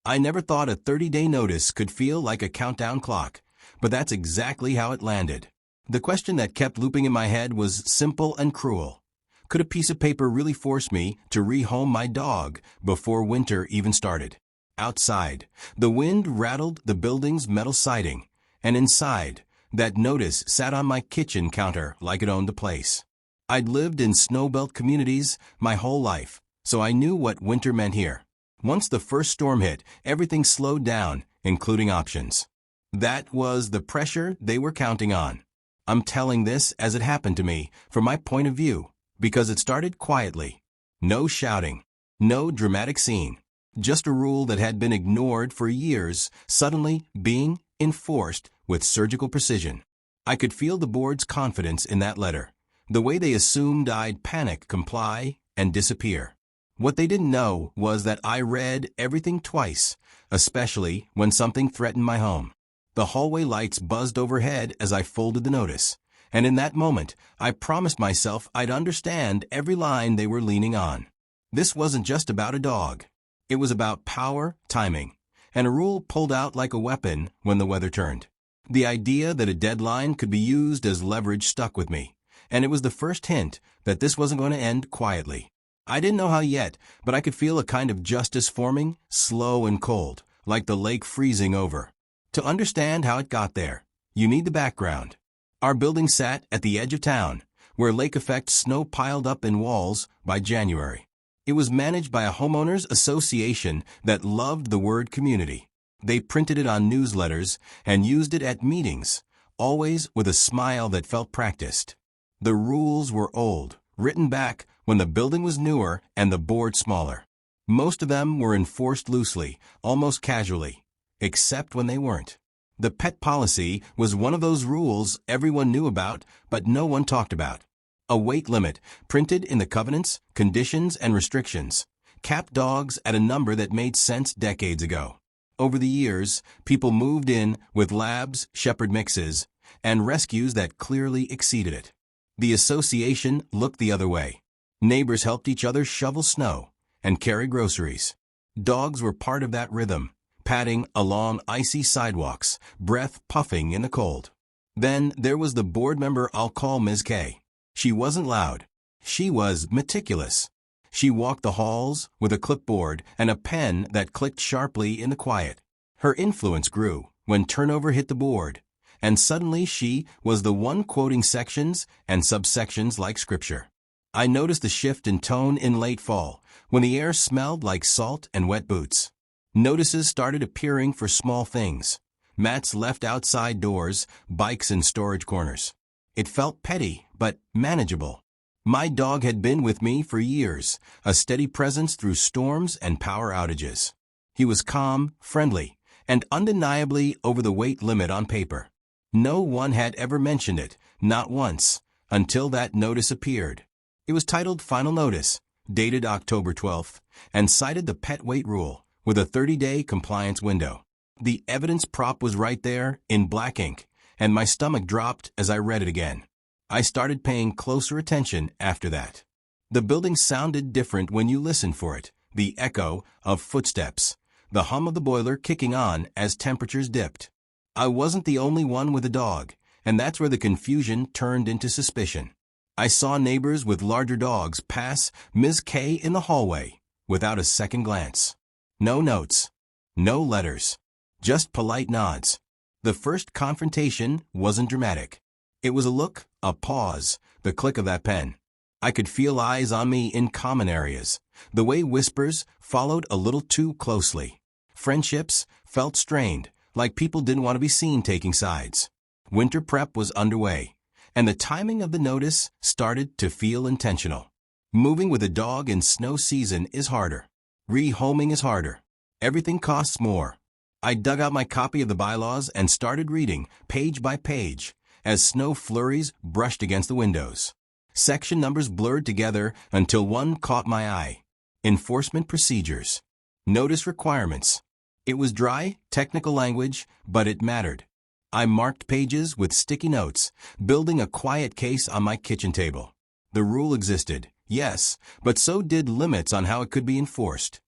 I never thought a 30-day notice could feel like a countdown clock, but that's exactly how it landed. The question that kept looping in my head was simple and cruel. Could a piece of paper really force me to rehome my dog before winter even started? Outside, the wind rattled the building's metal siding, and inside, that notice sat on my kitchen counter like it owned the place. I'd lived in snowbelt communities my whole life, so I knew what winter meant here. Once the first storm hit, everything slowed down, including options. That was the pressure they were counting on. I'm telling this as it happened to me, from my point of view, because it started quietly. No shouting, no dramatic scene. Just a rule that had been ignored for years, suddenly being enforced with surgical precision. I could feel the board's confidence in that letter, the way they assumed I'd panic, comply, and disappear. What they didn't know was that I read everything twice, especially when something threatened my home. The hallway lights buzzed overhead as I folded the notice, and in that moment, I promised myself I'd understand every line they were leaning on. This wasn't just about a dog. It was about power, timing, and a rule pulled out like a weapon when the weather turned. The idea that a deadline could be used as leverage stuck with me, and it was the first hint that this wasn't going to end quietly. I didn't know how yet, but I could feel a kind of justice forming, slow and cold, like the lake freezing over. To understand how it got there, you need the background. Our building sat at the edge of town, where lake-effect snow piled up in walls by January. It was managed by a homeowners association that loved the word community. They printed it on newsletters and used it at meetings, always with a smile that felt practiced. The rules were old, written back when the building was newer and the board smaller. Most of them were enforced loosely, almost casually, except when they weren't. The pet policy was one of those rules everyone knew about, but no one talked about. A weight limit, printed in the covenants, conditions, and restrictions, capped dogs at a number that made sense decades ago. Over the years, people moved in with labs, shepherd mixes, and rescues that clearly exceeded it. The association looked the other way. Neighbors helped each other shovel snow and carry groceries. Dogs were part of that rhythm, padding along icy sidewalks, breath puffing in the cold. Then there was the board member I'll call Ms. K. She wasn't loud. She was meticulous. She walked the halls with a clipboard and a pen that clicked sharply in the quiet. Her influence grew when turnover hit the board, and suddenly she was the one quoting sections and subsections like scripture. I noticed the shift in tone in late fall, when the air smelled like salt and wet boots. Notices started appearing for small things. Mats left outside doors, bikes in storage corners. It felt petty, but manageable. My dog had been with me for years, a steady presence through storms and power outages. He was calm, friendly, and undeniably over the weight limit on paper. No one had ever mentioned it, not once, until that notice appeared. It was titled Final Notice, dated October 12th, and cited the pet weight rule, with a 30-day compliance window. The evidence prop was right there, in black ink, and my stomach dropped as I read it again. I started paying closer attention after that. The building sounded different when you listened for it, the echo of footsteps, the hum of the boiler kicking on as temperatures dipped. I wasn't the only one with a dog, and that's where the confusion turned into suspicion. I saw neighbors with larger dogs pass Ms. K in the hallway without a second glance. No notes, no letters, just polite nods. The first confrontation wasn't dramatic. It was a look, a pause, the click of that pen. I could feel eyes on me in common areas, the way whispers followed a little too closely. Friendships felt strained, like people didn't want to be seen taking sides. Winter prep was underway, and the timing of the notice started to feel intentional. Moving with a dog in snow season is harder. Rehoming is harder. Everything costs more. I dug out my copy of the bylaws and started reading, page by page, as snow flurries brushed against the windows. Section numbers blurred together until one caught my eye. Enforcement procedures. Notice requirements. It was dry, technical language, but it mattered. I marked pages with sticky notes, building a quiet case on my kitchen table. The rule existed, yes, but so did limits on how it could be enforced.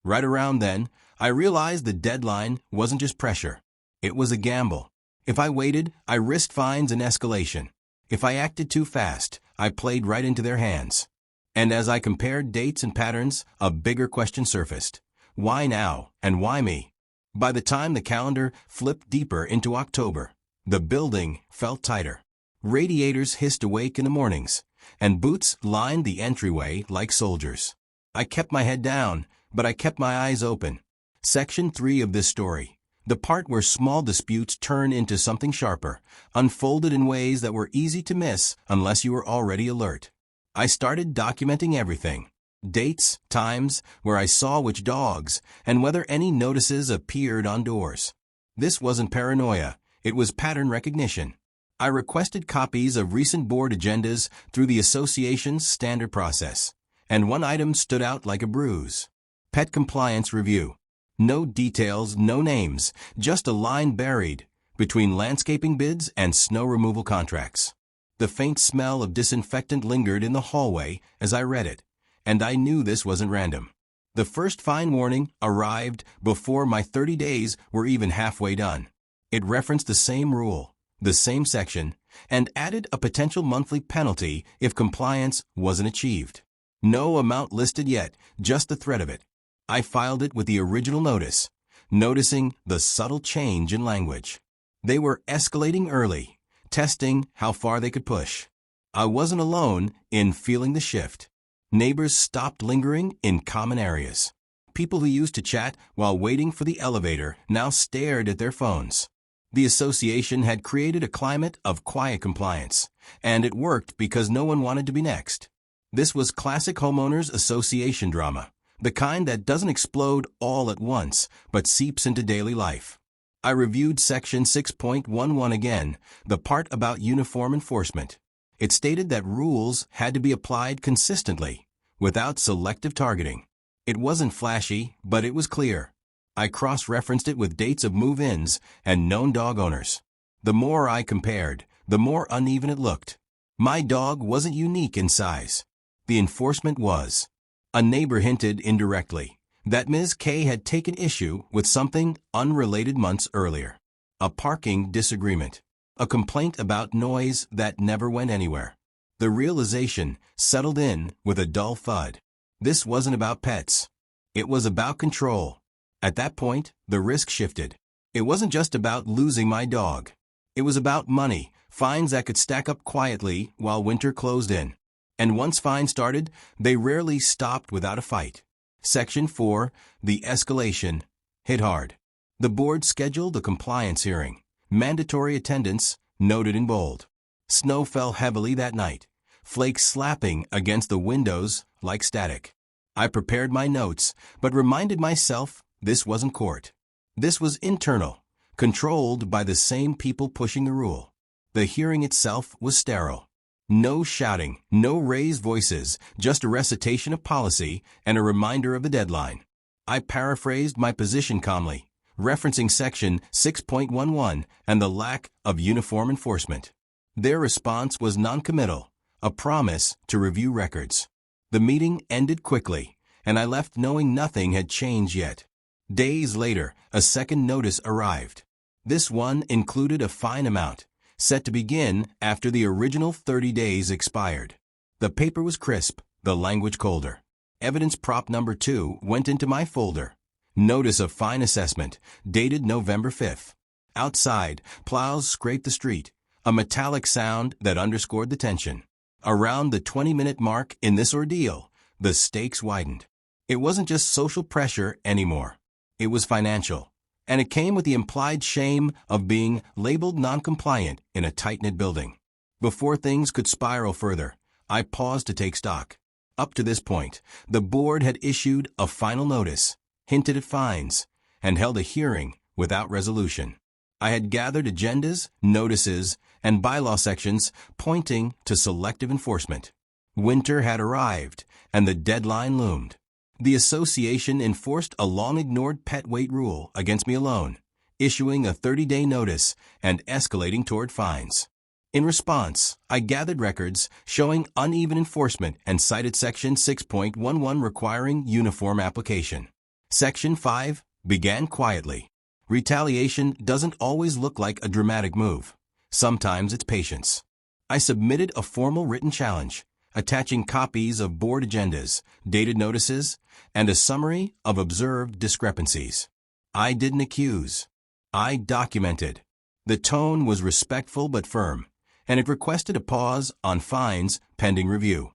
Right around then, I realized the deadline wasn't just pressure. It was a gamble. If I waited, I risked fines and escalation. If I acted too fast, I played right into their hands. And as I compared dates and patterns, a bigger question surfaced. Why now, and why me? By the time the calendar flipped deeper into October, the building felt tighter. Radiators hissed awake in the mornings, and boots lined the entryway like soldiers. I kept my head down, but I kept my eyes open. Section 3 of this story, the part where small disputes turn into something sharper, unfolded in ways that were easy to miss unless you were already alert. I started documenting everything. Dates, times, where I saw which dogs, and whether any notices appeared on doors. This wasn't paranoia, it was pattern recognition. I requested copies of recent board agendas through the association's standard process, and one item stood out like a bruise. Pet compliance review. No details, no names, just a line buried between landscaping bids and snow removal contracts. The faint smell of disinfectant lingered in the hallway as I read it, and I knew this wasn't random. The first fine warning arrived before my 30 days were even halfway done. It referenced the same rule, the same section, and added a potential monthly penalty if compliance wasn't achieved. No amount listed yet, just the threat of it. I filed it with the original notice, noticing the subtle change in language. They were escalating early, testing how far they could push. I wasn't alone in feeling the shift. Neighbors stopped lingering in common areas. People who used to chat while waiting for the elevator now stared at their phones. The association had created a climate of quiet compliance, and it worked because no one wanted to be next. This was classic homeowners association drama, the kind that doesn't explode all at once, but seeps into daily life. I reviewed Section 6.11 again, the part about uniform enforcement. It stated that rules had to be applied consistently, without selective targeting. It wasn't flashy, but it was clear. I cross-referenced it with dates of move-ins and known dog owners. The more I compared, the more uneven it looked. My dog wasn't unique in size. The enforcement was. A neighbor hinted indirectly that Ms. K had taken issue with something unrelated months earlier. A parking disagreement. A complaint about noise that never went anywhere. The realization settled in with a dull thud. This wasn't about pets. It was about control. At that point, the risk shifted. It wasn't just about losing my dog. It was about money, fines that could stack up quietly while winter closed in. And once fines started, they rarely stopped without a fight. Section 4, the escalation, hit hard. The board scheduled a compliance hearing. Mandatory attendance, noted in bold. Snow fell heavily that night, flakes slapping against the windows like static. I prepared my notes, but reminded myself this wasn't court. This was internal, controlled by the same people pushing the rule. The hearing itself was sterile. No shouting, no raised voices, just a recitation of policy and a reminder of the deadline. I paraphrased my position calmly, referencing Section 6.11 and the lack of uniform enforcement. Their response was noncommittal, a promise to review records. The meeting ended quickly, and I left knowing nothing had changed yet. Days later, a second notice arrived. This one included a fine amount, set to begin after the original 30 days expired. The paper was crisp, the language colder. Evidence prop number 2 went into my folder. Notice of fine assessment, dated November 5th. Outside, plows scraped the street, a metallic sound that underscored the tension. Around the 20-minute mark in this ordeal, the stakes widened. It wasn't just social pressure anymore. It was financial, and it came with the implied shame of being labeled non-compliant in a tight-knit building. Before things could spiral further, I paused to take stock. Up to this point, the board had issued a final notice, hinted at fines, and held a hearing without resolution. I had gathered agendas, notices, and bylaw sections pointing to selective enforcement. Winter had arrived, and the deadline loomed. The association enforced a long-ignored pet weight rule against me alone, issuing a 30-day notice and escalating toward fines. In response, I gathered records showing uneven enforcement and cited Section 6.11 requiring uniform application. Section 5, began quietly. Retaliation doesn't always look like a dramatic move. Sometimes it's patience. I submitted a formal written challenge, attaching copies of board agendas, dated notices, and a summary of observed discrepancies. I didn't accuse. I documented. The tone was respectful but firm, and it requested a pause on fines pending review.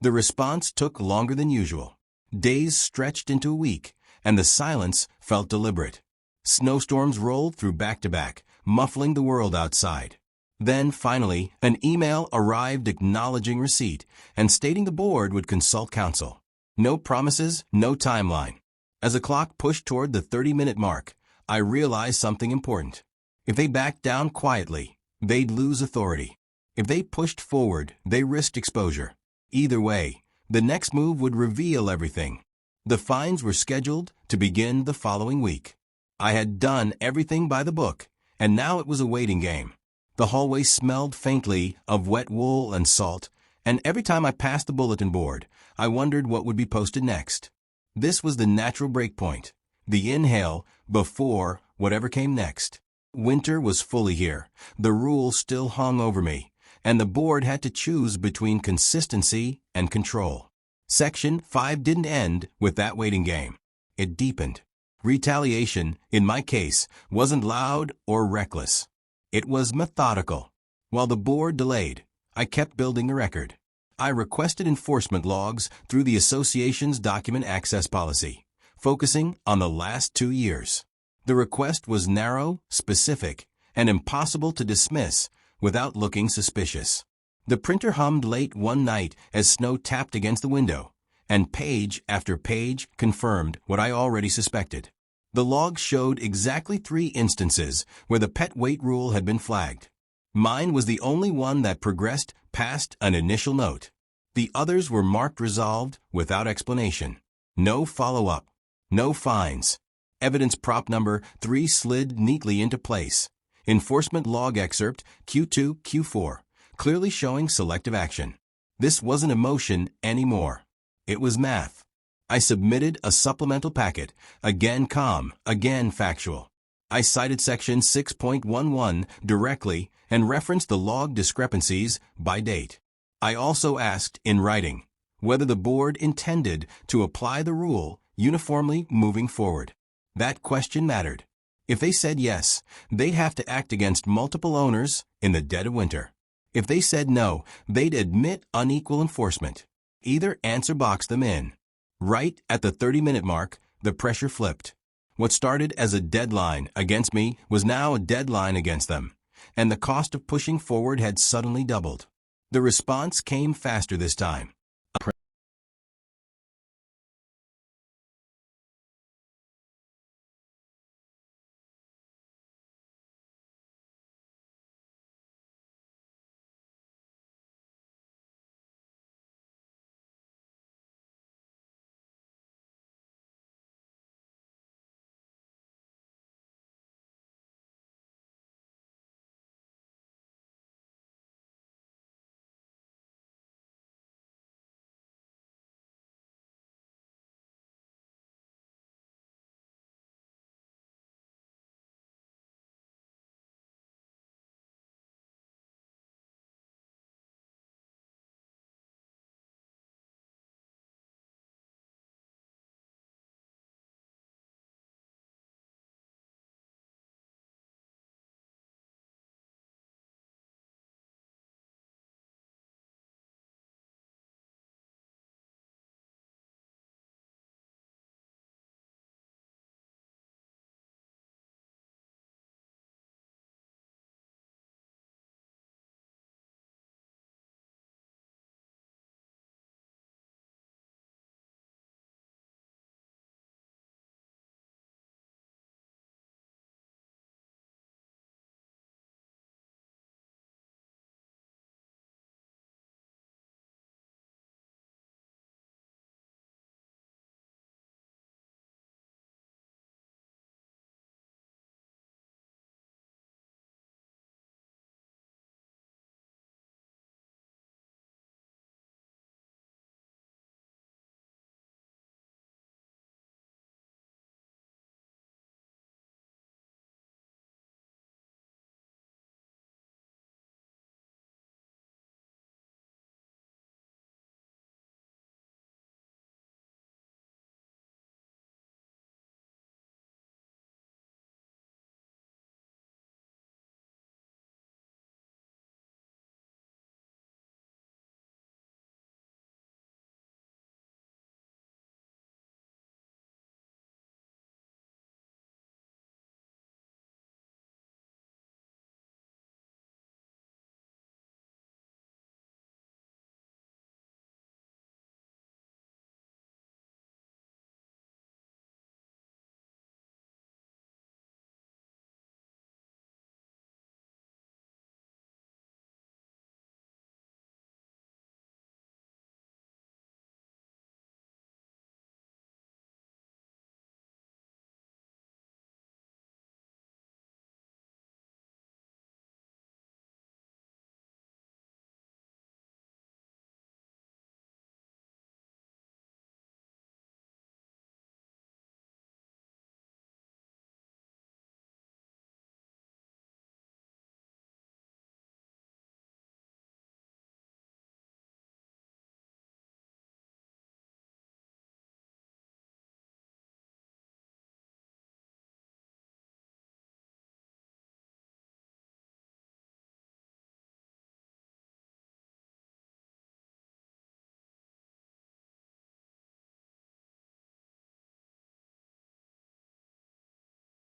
The response took longer than usual. Days stretched into a week, and the silence felt deliberate. Snowstorms rolled through back-to-back, muffling the world outside. Then, finally, an email arrived acknowledging receipt and stating the board would consult counsel. No promises, no timeline. As the clock pushed toward the 30-minute mark, I realized something important. If they backed down quietly, they'd lose authority. If they pushed forward, they risked exposure. Either way, the next move would reveal everything. The fines were scheduled to begin the following week. I had done everything by the book, and now it was a waiting game. The hallway smelled faintly of wet wool and salt, and every time I passed the bulletin board, I wondered what would be posted next. This was the natural break point, the inhale before whatever came next. Winter was fully here, the rule still hung over me, and the board had to choose between consistency and control. Section 5 didn't end with that waiting game. It deepened. Retaliation, in my case, wasn't loud or reckless. It was methodical. While the board delayed, I kept building the record. I requested enforcement logs through the association's document access policy, focusing on the last 2 years. The request was narrow, specific, and impossible to dismiss without looking suspicious. The printer hummed late one night as snow tapped against the window, and page after page confirmed what I already suspected. The log showed exactly 3 instances where the pet weight rule had been flagged. Mine was the only one that progressed past an initial note. The others were marked resolved without explanation. No follow-up. No fines. Evidence prop number 3 slid neatly into place. Enforcement log excerpt Q2, Q4, clearly showing selective action. This wasn't emotion anymore. It was math. I submitted a supplemental packet, again calm, again factual. I cited section 6.11 directly and referenced the log discrepancies by date. I also asked in writing whether the board intended to apply the rule uniformly moving forward. That question mattered. If they said yes, they'd have to act against multiple owners in the dead of winter. If they said no, they'd admit unequal enforcement. Either answer box them in. Right at the 30-minute mark, the pressure flipped. What started as a deadline against me was now a deadline against them, and the cost of pushing forward had suddenly doubled. The response came faster this time.